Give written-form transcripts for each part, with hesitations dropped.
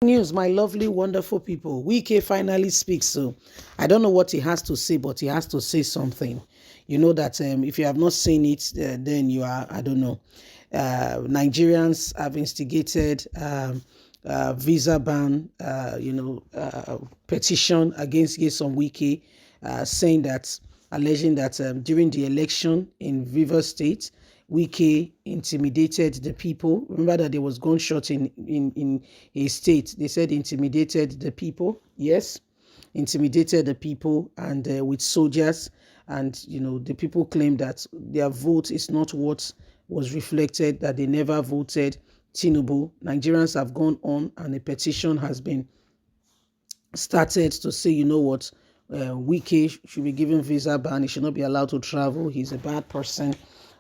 News, my lovely, wonderful people. Wike finally speaks. So I don't know what he has to say, but he has to say something. You know that if you have not seen it, then you are, I don't know. Nigerians have instigated visa ban, petition against Yesom Wike, saying that, alleging that during the election in Rivers State, Wike intimidated the people. Remember that there was gunshot in a state. They said intimidated the people. Yes, intimidated the people and with soldiers. And, the people claim that their vote is not what was reflected, that they never voted Tinubu. Nigerians have gone on and a petition has been started to say, you know what, Wike should be given visa ban. He should not be allowed to travel. He's a bad person.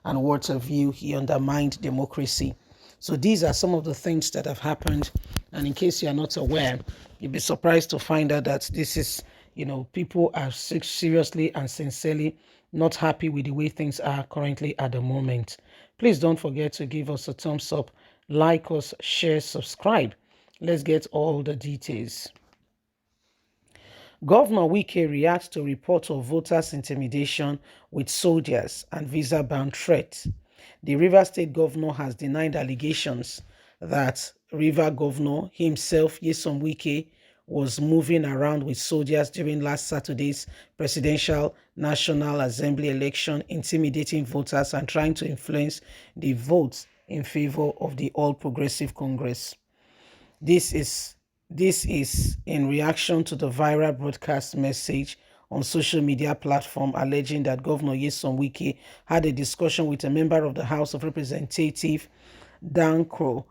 And what of you? He undermined democracy. So these are some of the things that have happened. And in case you are not aware, you'll be surprised to find out that this is, people are seriously and sincerely not happy with the way things are currently at the moment. Please don't forget to give us a thumbs up, like us, share, subscribe. Let's get all the details. Governor Wike reacts to report of voters' intimidation with soldiers and visa ban threat. The Rivers State governor has denied allegations that River Governor himself, Yesom Wike, was moving around with soldiers during last Saturday's presidential National Assembly election, intimidating voters and trying to influence the votes in favor of the All Progressive Congress. This is in reaction to the viral broadcast message on social media platform alleging that Governor Yesom Wike had a discussion with a member of the House of Representatives, Dan Crow,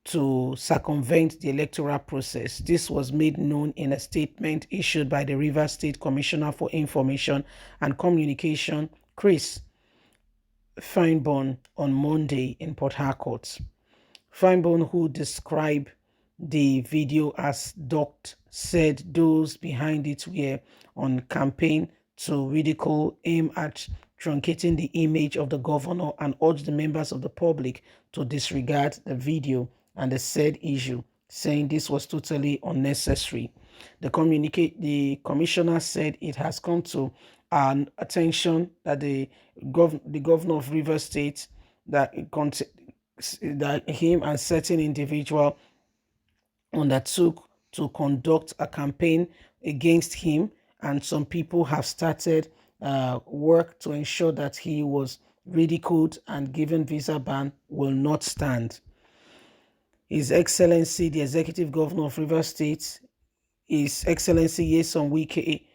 to circumvent the electoral process. This was made known in a statement issued by the Rivers State Commissioner for Information and Communication, Cries, on Monday in Port Harcourt. Feinborn, who described the video as docked, said those behind it were on campaign to ridicule, aim at truncating the image of the governor, and urged the members of the public to disregard the video and the said issue, saying this was totally unnecessary. The commissioner said it has come to an attention that the governor of Rivers State, that him and certain individual undertook to conduct a campaign against him, and some people have started work to ensure that he was ridiculed and given visa ban will not stand. His Excellency, the Executive Governor of Rivers State, His Excellency Yesom Wike,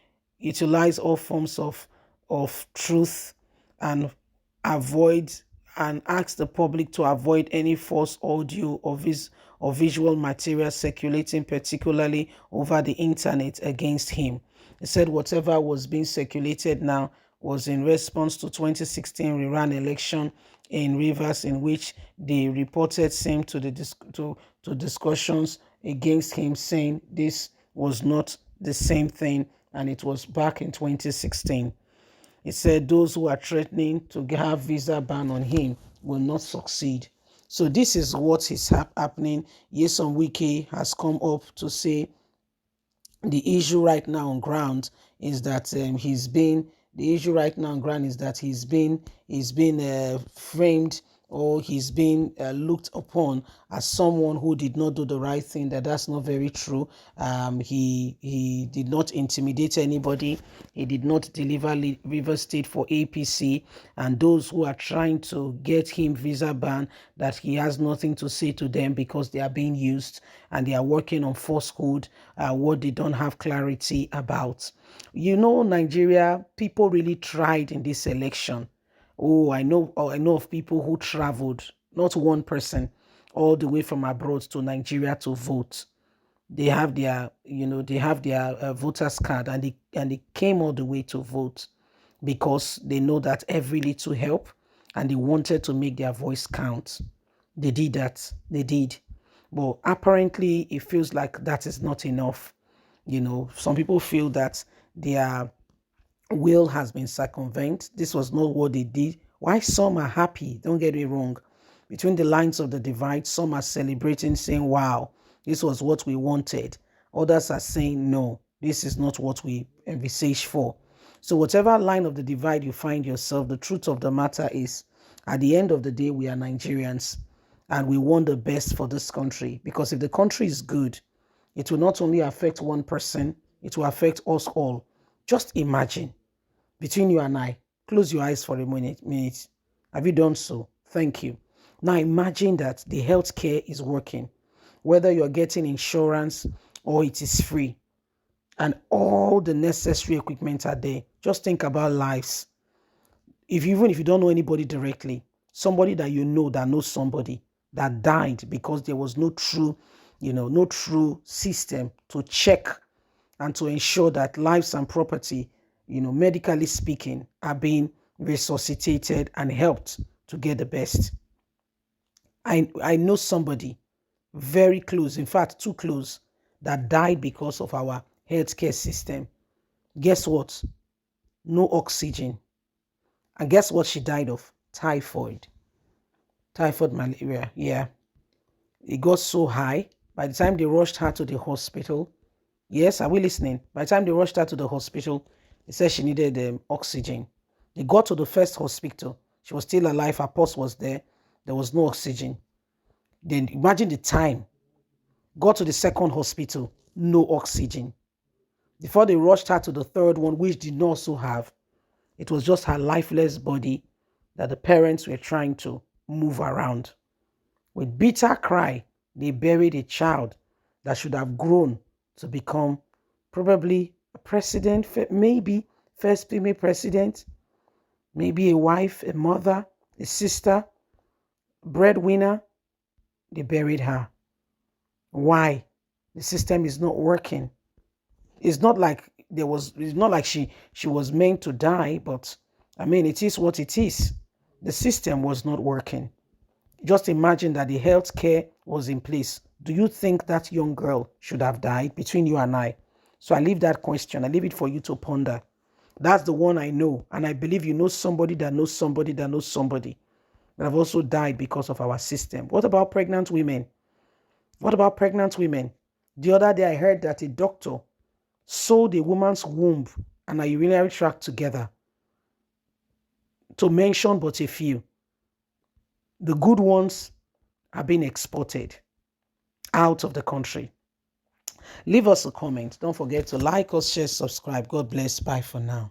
utilize all forms of truth and ask the public to avoid any false audio or visual material circulating, particularly over the internet, against him. He said whatever was being circulated now was in response to 2016 rerun election in Rivers, in which they reported same to discussions against him, saying this was not the same thing and it was back in 2016. He said those who are threatening to have visa ban on him will not succeed. So this is what is happening. Yesom Wike has come up to say the issue right now on ground is that he's been framed, or he's been looked upon as someone who did not do the right thing. That's not very true. He did not intimidate anybody. He did not deliver River State for APC. And those who are trying to get him visa ban, that he has nothing to say to them because they are being used and they are working on falsehood, what they don't have clarity about. Nigeria, people really tried in this election. I know of people who traveled, not one person, all the way from abroad to Nigeria to vote. They have their voters card, and they came all the way to vote because they know that every little help, and they wanted to make their voice count. They did that. They did. But apparently it feels like that is not enough. Some people feel that their will has been circumvented. This was not what they did. Why some are happy? Don't get me wrong. Between the lines of the divide, some are celebrating, saying, wow, This was what we wanted. Others are saying, no, this is not what we envisage for. So whatever line of the divide you find yourself, the truth of the matter is, at the end of the day, we are Nigerians and we want the best for this country. Because if the country is good, it will not only affect one person, it will affect us all. Just imagine, between you and I, close your eyes for a minute. Have you done so? Thank you. Now imagine that the healthcare is working, whether you're getting insurance or it is free, and all the necessary equipment are there. Just think about lives. Even if you don't know anybody directly, somebody that you know that knows somebody that died because there was no true, no true system to check and to ensure that lives and property, medically speaking, are being resuscitated and helped to get the best. I know somebody very close, in fact, too close, that died because of our healthcare system. Guess what? No oxygen. And guess what she died of? Typhoid. Typhoid malaria. Yeah. It got so high. By the time they rushed her to the hospital, yes, are we listening? By the time they rushed her to the hospital, they said she needed oxygen. They got to the first hospital. She was still alive. Her pulse was there. There was no oxygen. Then imagine the time. Got to the second hospital, no oxygen. Before they rushed her to the third one, which did not also have, it was just her lifeless body that the parents were trying to move around. With bitter cry, they buried a child that should have grown to become probably a president, maybe first female president, maybe a wife, a mother, a sister, breadwinner. They buried her. Why? The system is not working. It's not like she was meant to die, but I mean, it is what it is. The system was not working. Just imagine that the health care was in place. Do you think that young girl should have died, between you and I? So I leave that question. I leave it for you to ponder. That's the one I know. And I believe you know somebody that knows somebody that knows somebody that have also died because of our system. What about pregnant women? What about pregnant women? The other day I heard that a doctor sewed a woman's womb and a urinary tract together, to mention but a few. The good ones are being exported out of the country. Leave us a comment. Don't forget to like us, share, subscribe. God bless. Bye for now.